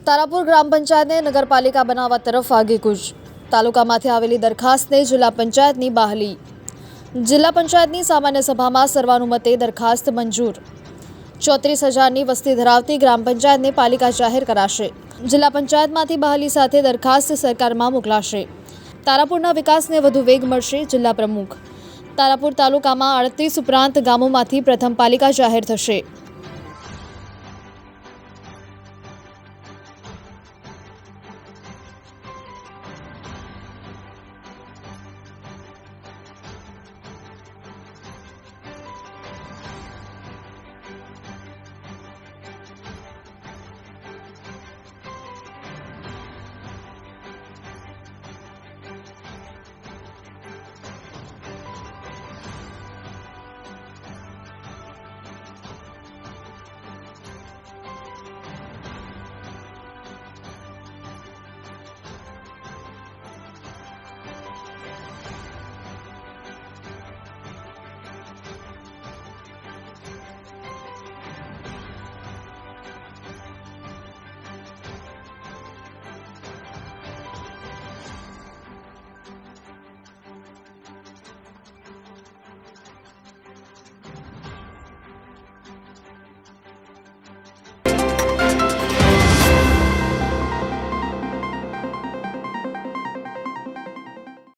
તારાપુર ગ્રામ પંચાયતને નગરપાલિકા બનાવવા તરફ આગેકૂચ. તાલુકામાંથી આવેલી દરખાસ્તને જિલ્લા પંચાયતની બહાલી. જિલ્લા પંચાયતની સામાન્ય સભામાં સર્વાનુમતે દરખાસ્ત મંજૂર. 34,000ની વસ્તી ધરાવતી ગ્રામ પંચાયતને પાલિકા જાહેર કરાશે. જિલ્લા પંચાયતમાંથી બહાલી સાથે દરખાસ્ત સરકારમાં મોકલાશે. તારાપુરના વિકાસને વધુ વેગ મળશે. જિલ્લા પ્રમુખ. તારાપુર તાલુકામાં 38 ઉપરાંત ગામોમાંથી પ્રથમ પાલિકા જાહેર થશે.